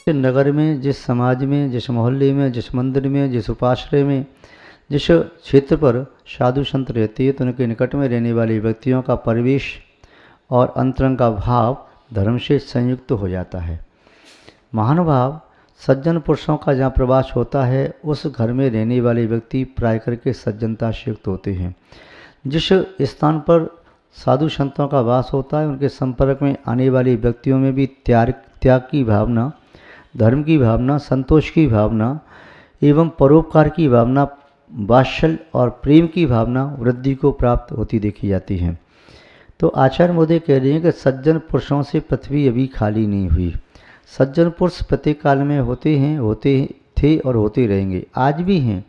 जिसके नगर में, जिस समाज में, जिस मोहल्ले में, जिस मंदिर में, जिस उपाश्रय में, जिस क्षेत्र पर साधु संत रहते हैं, तो उनके निकट में रहने वाले व्यक्तियों का परिवेश और अंतरंग का भाव धर्म से संयुक्त हो जाता है। महानुभाव, सज्जन पुरुषों का जहाँ प्रवास होता है उस घर में रहने वाले व्यक्ति प्राय करके सज्जनता से युक्त होते हैं। जिस स्थान पर साधु संतों का वास होता है उनके संपर्क में आने वाले व्यक्तियों में भी त्याग की भावना, धर्म की भावना, संतोष की भावना एवं परोपकार की भावना, वात्सल्य और प्रेम की भावना वृद्धि को प्राप्त होती देखी जाती है। तो आचार्य महोदय कह रहे हैं कि सज्जन पुरुषों से पृथ्वी अभी खाली नहीं हुई। सज्जन पुरुष प्रत्येक काल में होते थे और होते रहेंगे, आज भी हैं।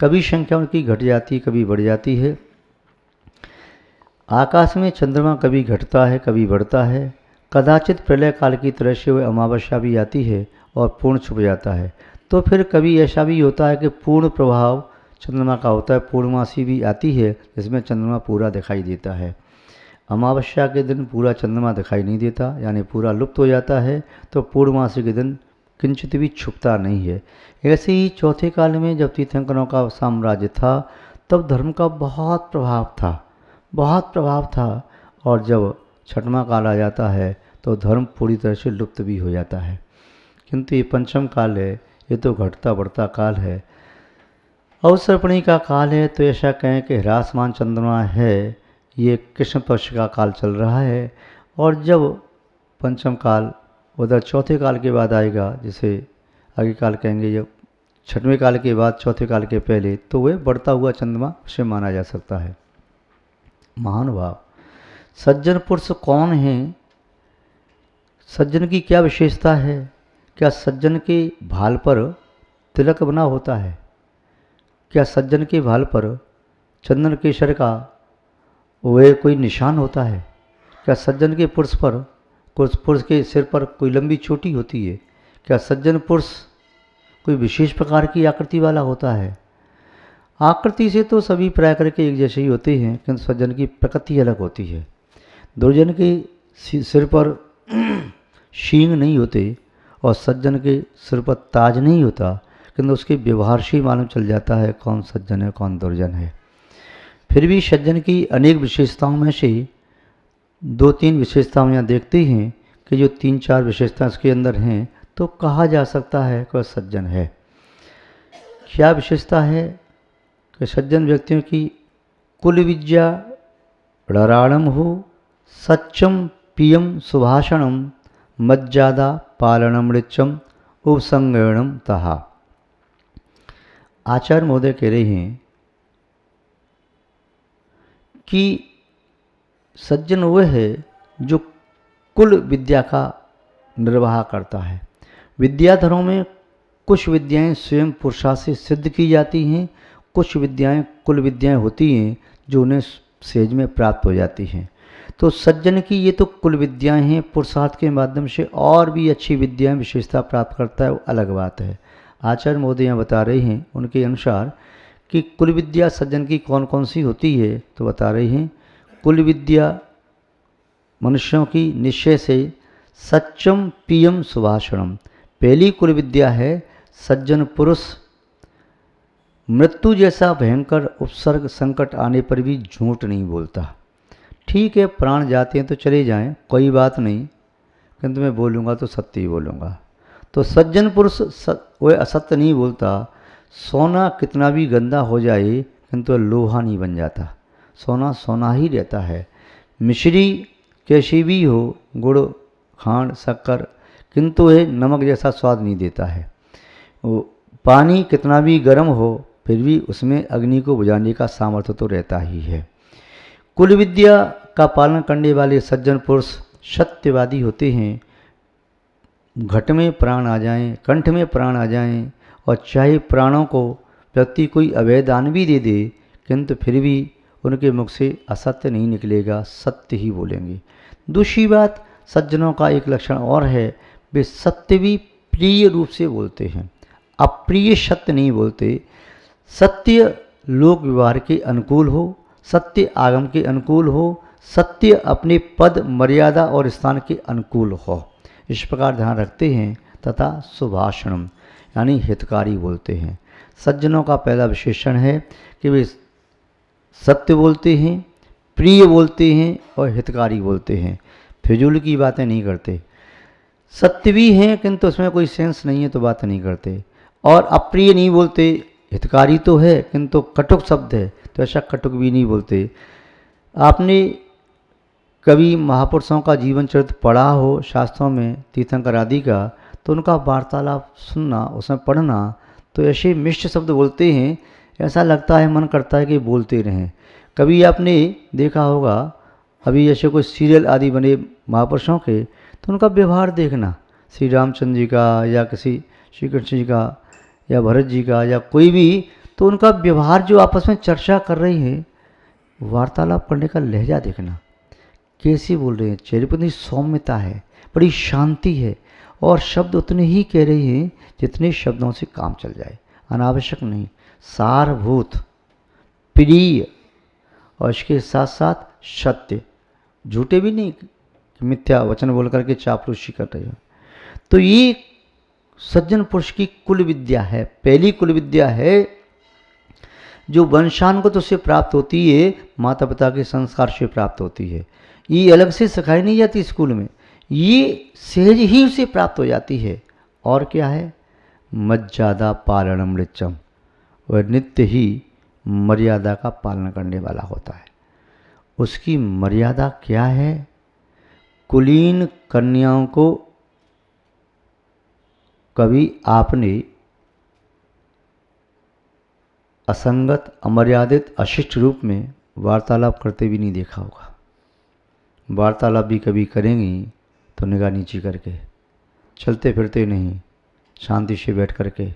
कभी संख्या उनकी घट जाती, कभी बढ़ जाती है। आकाश में चंद्रमा कभी घटता है, कभी बढ़ता है। कदाचित प्रलय काल की तरह से वह अमावस्या भी आती है और पूर्ण छुप जाता है। तो फिर कभी ऐसा भी होता है कि पूर्ण प्रभाव चंद्रमा का होता है, पूर्णमासी भी आती है जिसमें चंद्रमा पूरा दिखाई देता है। अमावस्या के दिन पूरा चंद्रमा दिखाई नहीं देता, यानी पूरा लुप्त हो जाता है, तो पूर्णमासी के दिन किंचित भी छुपता नहीं है। ऐसे ही चौथे काल में जब तीर्थंकरों का साम्राज्य था तब धर्म का बहुत प्रभाव था, और जब छठवां काल आ जाता है तो धर्म पूरी तरह से लुप्त भी हो जाता है। किंतु ये पंचम काल है, ये तो घटता बढ़ता काल है। अवसर्पणी का काल है, तो ऐसा कहें कि ह्रासमान चंद्रमा है, ये कृष्ण पक्ष का काल चल रहा है। और जब पंचम काल उधर चौथे काल के बाद आएगा, जिसे आगे काल कहेंगे, जब छठवें काल के बाद चौथे काल के पहले, तो वह बढ़ता हुआ चंद्रमा उसे माना जा सकता है। महानुभाव, सज्जन पुरुष कौन है? सज्जन की क्या विशेषता है? क्या सज्जन के भाल पर तिलक बना होता है? क्या सज्जन के भाल पर चंदन केसर का वह कोई निशान होता है? क्या सज्जन के पुरुष के सिर पर कोई लंबी चोटी होती है? क्या सज्जन पुरुष कोई विशेष प्रकार की आकृति वाला होता है? आकृति से तो सभी प्राय करके एक जैसे ही होते हैं, किंतु सज्जन की प्रकृति अलग होती है। दुर्जन के सिर पर शींग नहीं होते और सज्जन के सिर पर ताज नहीं होता, किंतु उसके व्यवहार से ही मालूम चल जाता है कौन सज्जन है कौन दुर्जन है। फिर भी सज्जन की अनेक विशेषताओं में से 2-3 विशेषताएं यहाँ देखते हैं कि जो 3-4 विशेषताएं इसके अंदर हैं, तो कहा जा सकता है कि वह सज्जन है। क्या विशेषता है? कि सज्जन व्यक्तियों की कुल विद्या णराणम हो, सच्चम पियम सुभाषणम, मज्जादा पालनम ऋचम उपसंगणम तहा। आचार्य महोदय कह रहे हैं कि सज्जन वह है जो कुल विद्या का निर्वाह करता है। विद्याधरों में कुछ विद्याएं स्वयं पुरुषार्थ से सिद्ध की जाती हैं, कुछ विद्याएं कुल विद्याएं होती हैं जो उन्हें सहज में प्राप्त हो जाती हैं। तो सज्जन की ये तो कुल विद्याएं हैं, पुरुषार्थ के माध्यम से और भी अच्छी विद्याएं विशेषता प्राप्त करता है, वो अलग बात है। आचार्य महोदय यहाँ बता रहे हैं उनके अनुसार कि कुल विद्या सज्जन की कौन कौन सी होती है, तो बता रहे हैं कुल विद्या मनुष्यों की निश्चय से सच्चम पियम सुभाषणम। पहली कुल विद्या है सज्जन पुरुष मृत्यु जैसा भयंकर उपसर्ग संकट आने पर भी झूठ नहीं बोलता। ठीक है, प्राण जाते हैं तो चले जाएं, कोई बात नहीं, किंतु मैं बोलूँगा तो सत्य ही बोलूँगा। तो सज्जन पुरुष वह असत्य नहीं बोलता। सोना कितना भी गंदा हो जाए किंतु लोहा नहीं बन जाता, सोना सोना ही रहता है। मिश्री कैसी भी हो, गुड़ खांड शक्कर, किंतु ये नमक जैसा स्वाद नहीं देता है। वो पानी कितना भी गर्म हो फिर भी उसमें अग्नि को बुझाने का सामर्थ्य तो रहता ही है। कुल विद्या का पालन करने वाले सज्जन पुरुष सत्यवादी होते हैं। घट में प्राण आ जाएं, कंठ में प्राण आ जाएं, और चाहे प्राणों को व्यक्ति कोई अवैध दान भी दे दे, किंतु फिर भी उनके मुख से असत्य नहीं निकलेगा, सत्य ही बोलेंगे। दूसरी बात, सज्जनों का एक लक्षण और है, वे सत्य भी प्रिय रूप से बोलते हैं, अप्रिय सत्य नहीं बोलते। सत्य लोक व्यवहार के अनुकूल हो, सत्य आगम के अनुकूल हो, सत्य अपने पद मर्यादा और स्थान के अनुकूल हो, इस प्रकार ध्यान रखते हैं, तथा सुभाषणम यानी हितकारी बोलते हैं। सज्जनों का पहला विशेषण है कि वे सत्य बोलते हैं, प्रिय बोलते हैं और हितकारी बोलते हैं। फिजूल की बातें नहीं करते। सत्य भी हैं किंतु उसमें कोई सेंस नहीं है तो बात नहीं करते। और अप्रिय नहीं बोलते, हितकारी तो है किंतु कटुक शब्द है तो ऐसा कटुक भी नहीं बोलते। आपने कभी महापुरुषों का जीवन चरित्र पढ़ा हो शास्त्रों में, तीर्थंकर आदि का, तो उनका वार्तालाप सुनना, उसमें पढ़ना, तो ऐसे मिष्ट शब्द बोलते हैं, ऐसा लगता है, मन करता है कि बोलते रहें। कभी आपने देखा होगा, अभी ऐसे कोई सीरियल आदि बने महापुरुषों के, तो उनका व्यवहार देखना, श्री रामचंद्र जी का या किसी श्री कृष्ण जी का या भरत जी का या कोई भी, तो उनका व्यवहार जो आपस में चर्चा कर रही है, वार्तालाप करने का लहजा देखना, कैसे बोल रहे हैं, चेहरे पर इतनी सौम्यता है, बड़ी शांति है, और शब्द उतने ही कह रहे हैं जितने शब्दों से काम चल जाए, अनावश्यक नहीं, सारभूत, प्रिय, और इसके साथ साथ सत्य, झूठे भी नहीं, मिथ्या वचन बोल करके चापलूसी कर रहे हो। तो ये सज्जन पुरुष की कुल विद्या है, पहली कुल विद्या है जो वंशानुगत से प्राप्त होती है, माता पिता के संस्कार से प्राप्त होती है। ये अलग से सिखाई नहीं जाती स्कूल में, ये सहज ही उसे प्राप्त हो जाती है। और क्या है? मर्यादा पालनम ऋचम, वह नित्य ही मर्यादा का पालन करने वाला होता है। उसकी मर्यादा क्या है? कुलीन कन्याओं को कभी आपने असंगत, अमर्यादित, अशिष्ट रूप में वार्तालाप करते भी नहीं देखा होगा। वार्तालाप भी कभी करेंगी तो निगाह नीची करके, चलते फिरते नहीं, शांति से बैठ करके।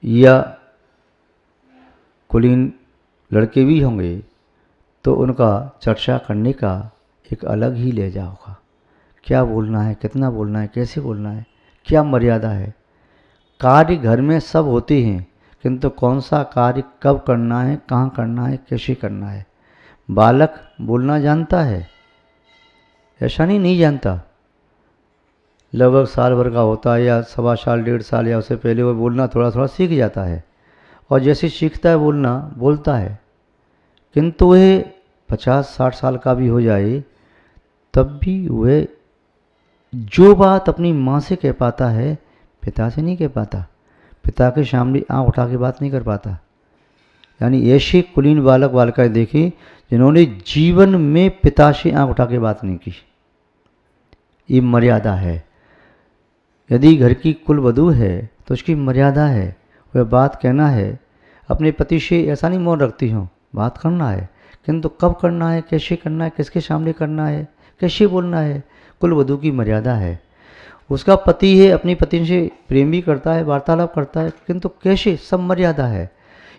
या कुलीन लड़के भी होंगे तो उनका चर्चा करने का एक अलग ही लहजा होगा, क्या बोलना है, कितना बोलना है, कैसे बोलना है, क्या मर्यादा है। कार्य घर में सब होते हैं किंतु कौन सा कार्य कब करना है, कहाँ करना है, कैसे करना है, बालक बोलना जानता है, ऐसा नहीं जानता। लगभग साल भर का होता है या सवा साल, 1.5 साल, या उससे पहले वो बोलना थोड़ा थोड़ा सीख जाता है, और जैसे सीखता है बोलना, बोलता है। किंतु वह 50-60 साल का भी हो जाए तब भी वह जो बात अपनी माँ से कह पाता है, पिता से नहीं कह पाता, पिता के सामने आँख उठा के बात नहीं कर पाता। यानी ऐसे कुलीन बालक बालिकाएं देखी जिन्होंने जीवन में पिता से आँख उठा के बात नहीं की। ये मर्यादा है। यदि घर की कुलवधू है तो उसकी मर्यादा है, वह बात कहना है। अपने पति से ऐसा नहीं मौन रखती हूँ, बात करना है, किंतु कब करना है, कैसे करना है, किसके सामने करना है, कैसे बोलना है, कुलवधू की मर्यादा है। उसका पति है, अपनी पत्नी से प्रेम भी करता है, वार्तालाप करता है, किंतु कैसे, सब मर्यादा है।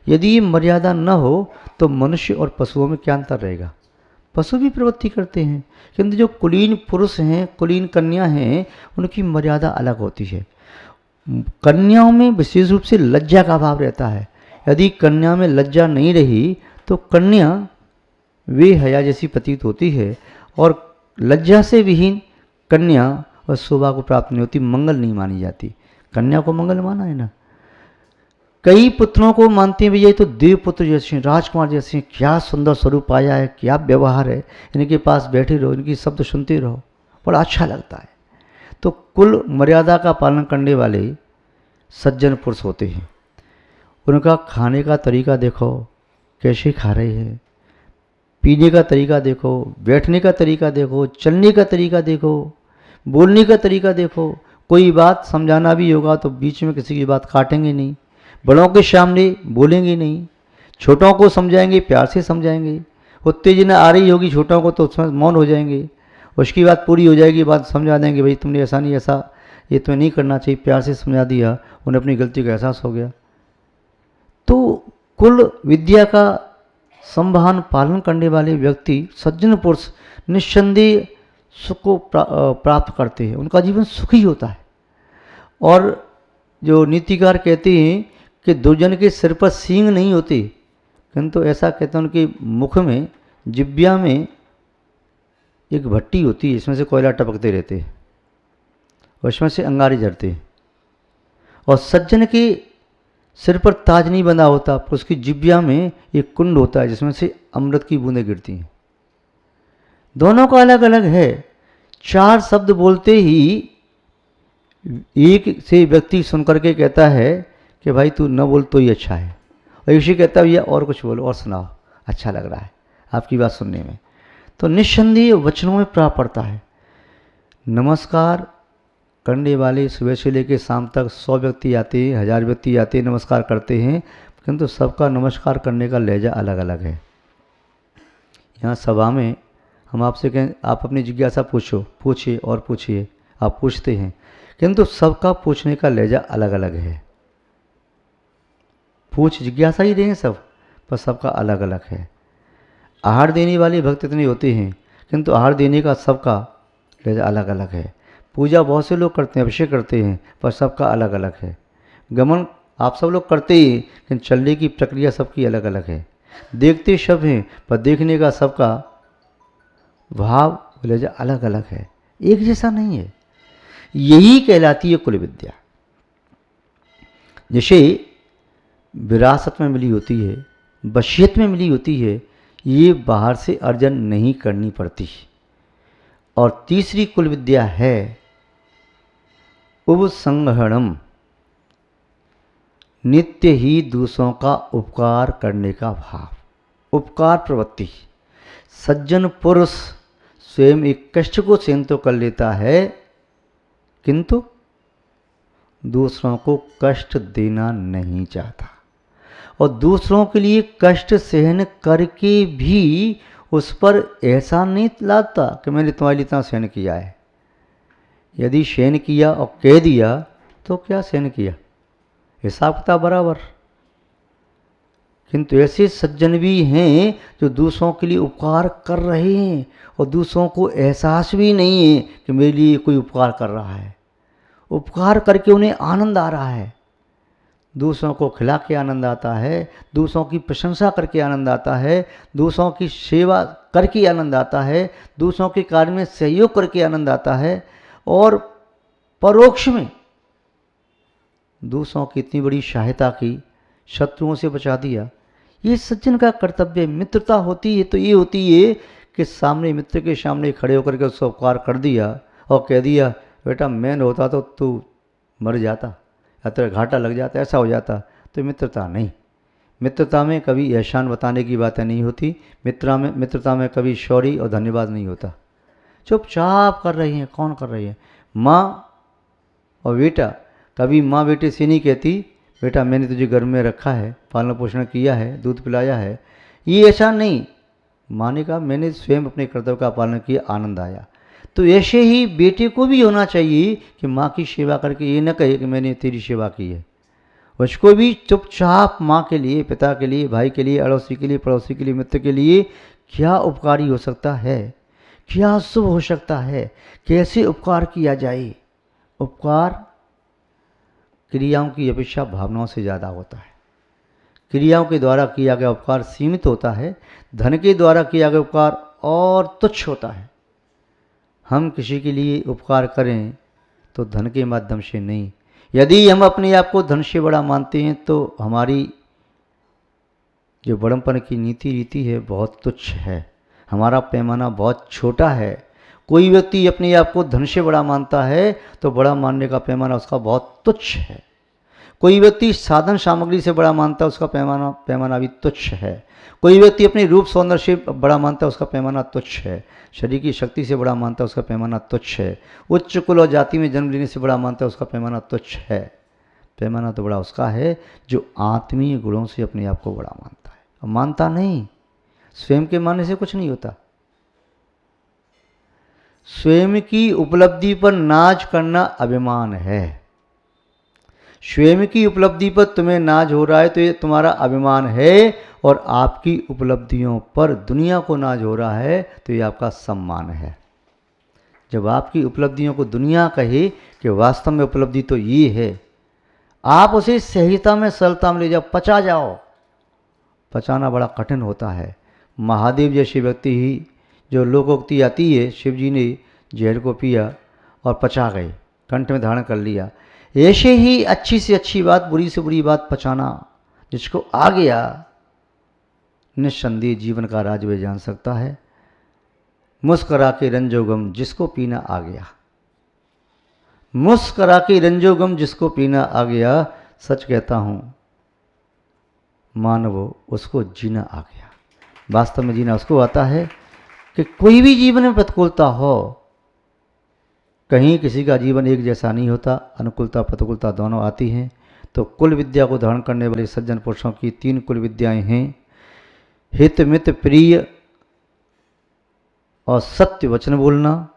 यदि ये मर्यादा न हो तो मनुष्य और पशुओं में क्या अंतर रहेगा? पशु भी प्रवृत्ति करते हैं, किंतु जो कुलीन पुरुष हैं, कुलीन कन्या हैं, उनकी मर्यादा अलग होती है। कन्याओं में विशेष रूप से लज्जा का अभाव रहता है। यदि कन्या में लज्जा नहीं रही तो कन्या वे हया जैसी प्रतीत होती है, और लज्जा से विहीन कन्या और शोभा को प्राप्त नहीं होती, मंगल नहीं मानी जाती। कन्या को मंगल माना है ना। कई पुत्रों को मानते हैं भैया तो देवपुत्र जैसे, राजकुमार जैसे, क्या सुंदर स्वरूप आया है, क्या व्यवहार है, इनके पास बैठे रहो, इनकी शब्द सुनते रहो, बड़ा अच्छा लगता है। तो कुल मर्यादा का पालन करने वाले सज्जन पुरुष होते हैं। उनका खाने का तरीका देखो, कैसे खा रहे हैं, पीने का तरीका देखो, बैठने का तरीका देखो, चलने का तरीका देखो, बोलने का तरीका देखो। कोई बात समझाना भी होगा तो बीच में किसी की बात काटेंगे नहीं, बड़ों के सामने बोलेंगे नहीं, छोटों को समझाएंगे, प्यार से समझाएंगे। उत्तेजना आ रही होगी छोटों को तो उसमें मौन हो जाएंगे, उसकी बात पूरी हो जाएगी, बात समझा देंगे, भाई तुमने ऐसा नहीं, ऐसा ये तुम्हें नहीं करना चाहिए, प्यार से समझा दिया, उन्हें अपनी गलती का एहसास हो गया। तो कुल विद्या का संभान पालन करने वाले व्यक्ति, सज्जन पुरुष, निस्संदेह सुख को प्राप्त करते हैं, उनका जीवन सुखी होता है। और जो नीतिकार कहते हैं कि दुर्जन के सिर पर सींग नहीं होती, किंतु ऐसा कहते हैं उनके मुख में, जिब्या में एक भट्टी होती है, इसमें से कोयला टपकते रहते हैं। उसमें से अंगारे झरते हैं। और सज्जन के सिर पर ताज नहीं बंधा होता, पर उसकी जिब्या में एक कुंड होता है जिसमें से अमृत की बूंदें गिरती हैं। दोनों का अलग अलग है। 4 शब्द बोलते ही एक से व्यक्ति सुनकर के कहता है कि भाई तू न बोल तो ही अच्छा है, और एक से कहता है भैया और कुछ बोलो और सुनाओ, अच्छा लग रहा है आपकी बात सुनने में। तो निस्संदेह वचनों में प्राप्त पड़ता है। नमस्कार करने वाले सुबह से लेकर शाम तक 100 व्यक्ति आते हैं, 1000 व्यक्ति आते हैं, नमस्कार करते हैं, किंतु सबका नमस्कार करने का लहजा अलग अलग है। यहाँ सभा में हम आपसे कहें आप अपनी जिज्ञासा पूछो, पूछिए और पूछिए, आप पूछते हैं, किंतु सबका पूछने का लहजा अलग अलग है। पूछ जिज्ञासा ही रहे हैं सब, पर सबका अलग अलग है। आहार देने वाले भक्त इतने होते हैं, किंतु आहार देने का सबका लहजा अलग अलग है। पूजा बहुत से लोग करते हैं, अभिषेक करते हैं, पर सबका अलग अलग है। गमन आप सब लोग करते ही, लेकिन चलने की प्रक्रिया सबकी अलग अलग है। देखते सब हैं, पर देखने का सबका भाव लहजा अलग अलग है, एक जैसा नहीं है। यही कहलाती है कुल विद्या। जैसे विरासत में मिली होती है, वसीयत में मिली होती है, ये बाहर से अर्जन नहीं करनी पड़ती। और तीसरी कुल विद्या है उपसंहरणम, नित्य ही दूसरों का उपकार करने का भाव, उपकार प्रवृत्ति। सज्जन पुरुष स्वयं एक कष्ट को सहन तो कर लेता है, किंतु दूसरों को कष्ट देना नहीं चाहता, और दूसरों के लिए कष्ट सहन करके भी उस पर एहसान नहीं लाता कि मैंने तुम्हारे लिए इतना सहन किया है। यदि सहन किया और कह दिया तो क्या सहन किया, हिसाब किताब बराबर। किंतु ऐसे सज्जन भी हैं जो दूसरों के लिए उपकार कर रहे हैं और दूसरों को एहसास भी नहीं है कि मेरे लिए कोई उपकार कर रहा है। उपकार करके उन्हें आनंद आ रहा है, दूसरों को खिला के आनंद आता है, दूसरों की प्रशंसा करके आनंद आता है, दूसरों की सेवा करके आनंद आता है, दूसरों के कार्य में सहयोग करके आनंद आता है, और परोक्ष में दूसरों की इतनी बड़ी सहायता की, शत्रुओं से बचा दिया। ये सज्जन का कर्तव्य। मित्रता होती है तो ये होती है कि सामने मित्र के सामने खड़े होकर के उसका उपकार कर दिया और कह दिया बेटा मैं न होता तो तू मर जाता या तेरा घाटा लग जाता, ऐसा हो जाता। तो मित्रता नहीं। मित्रता में कभी एहसान बताने की बातें नहीं होती। मित्रता में कभी सॉरी और धन्यवाद नहीं होता। चुपचाप कर रही हैं। कौन कर रही है? माँ और बेटा। कभी माँ बेटे से नहीं कहती बेटा मैंने तुझे घर में रखा है, पालन पोषण किया है, दूध पिलाया है। ये ऐसा नहीं। माँ ने कहा मैंने स्वयं अपने कर्तव्य का पालन किया, आनंद आया। तो ऐसे ही बेटे को भी होना चाहिए कि माँ की सेवा करके ये न कहे कि मैंने तेरी सेवा की है। उसको भी चुपचाप माँ के लिए, पिता के लिए, भाई के लिए, अड़ोसी के लिए, पड़ोसी के लिए, मित्र के लिए क्या उपकारी हो सकता है, क्या शुभ हो सकता है, कैसे उपकार किया जाए। उपकार क्रियाओं की अपेक्षा भावनाओं से ज़्यादा होता है। क्रियाओं के द्वारा किया गया उपकार सीमित होता है, धन के द्वारा किया गया उपकार और तुच्छ होता है। हम किसी के लिए उपकार करें तो धन के माध्यम से नहीं। यदि हम अपने आप को धन से बड़ा मानते हैं तो हमारी जो बड़मपन की नीति रीति है बहुत तुच्छ है, हमारा पैमाना बहुत छोटा है। कोई व्यक्ति अपने आप को धन से बड़ा मानता है तो बड़ा मानने का पैमाना उसका बहुत तुच्छ है। कोई व्यक्ति साधन सामग्री से बड़ा मानता है, उसका पैमाना भी तुच्छ है। कोई व्यक्ति अपने रूप सौंदर्य से बड़ा मानता है, उसका पैमाना तुच्छ है। शरीर की शक्ति से बड़ा मानता है, उसका पैमाना तुच्छ है। उच्च कुल और जाति में जन्म लेने से बड़ा मानता है, उसका पैमाना तुच्छ है। पैमाना तो बड़ा उसका है जो आत्मीय गुणों से अपने आप को बड़ा मानता है। और मानता नहीं, स्वयं के मानने से कुछ नहीं होता। स्वयं की उपलब्धि पर नाज करना अभिमान है। स्वयं की उपलब्धि पर तुम्हें नाज हो रहा है तो ये तुम्हारा अभिमान है, और आपकी उपलब्धियों पर दुनिया को नाज हो रहा है तो ये आपका सम्मान है। जब आपकी उपलब्धियों को दुनिया कहे कि वास्तव में उपलब्धि तो ये है, आप उसे सहजता में सरलता में ले जाओ, पचा जाओ। पचाना बड़ा कठिन होता है। महादेव जैसे व्यक्ति ही जो लोकोक्ति आती है, शिव जी ने जहर को पिया और पचा गए, कंठ में धारण कर लिया। ऐसे ही अच्छी से अच्छी बात, बुरी से बुरी बात पचाना जिसको आ गया, निस्संदेह जीवन का राज वे जान सकता है। मुस्करा के रंजोगम जिसको पीना आ गया, मुस्करा के रंजोगम जिसको पीना आ गया, सच कहता हूं मानवो उसको जीना आ गया। वास्तव में जीना उसको आता है कि कोई भी जीवन में प्रतिकूलता हो, कहीं किसी का जीवन एक जैसा नहीं होता, अनुकूलता प्रतिकूलता दोनों आती हैं। तो कुल विद्या को धारण करने वाले सज्जन पुरुषों की 3 कुल विद्याएं हैं, हित मित प्रिय और सत्य वचन बोलना,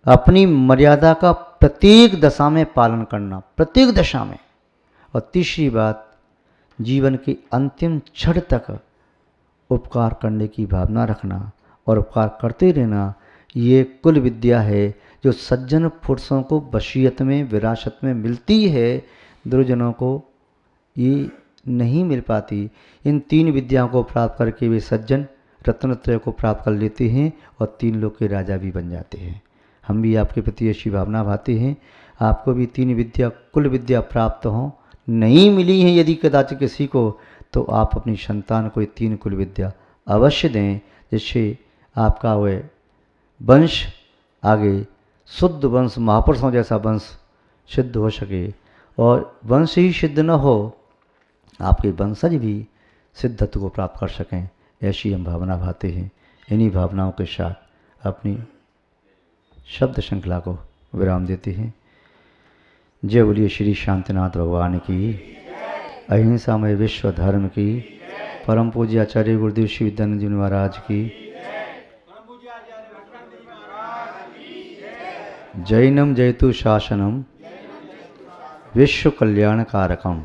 अपनी मर्यादा का प्रत्येक दशा में पालन करना, प्रत्येक दशा में, और तीसरी बात जीवन के अंतिम क्षण तक उपकार करने की भावना रखना और उपकार करते रहना। ये कुल विद्या है जो सज्जन पुरुषों को वसीयत में, विरासत में मिलती है, दुर्जनों को ये नहीं मिल पाती। इन 3 विद्याओं को प्राप्त करके वे सज्जन रत्नत्रय को प्राप्त कर लेते हैं और 3 लोक के राजा भी बन जाते हैं। हम भी आपके प्रति ऐसी भावना भाते हैं, आपको भी 3 विद्या कुल विद्या प्राप्त हों। नहीं मिली है यदि कदाचित किसी को, तो आप अपनी संतान को ये 3 कुल विद्या अवश्य दें, जिससे आपका वह वंश आगे शुद्ध वंश, महापुरुषों जैसा वंश सिद्ध हो सके। और वंश ही सिद्ध न हो, आपके वंशज भी सिद्धत्व को प्राप्त कर सकें, ऐसी हम भावना भाते हैं। इन्हीं भावनाओं के साथ अपनी शब्द श्रृंखला को विराम देते हैं। जय बोलिए श्री शांतिनाथ भगवान की, अहिंसामय विश्व धर्म की, परम पूज्य आचार्य गुरुदेव श्री विद्यानंद जी महाराज की, जैनम जयतु शासनम विश्व कल्याण कारकम।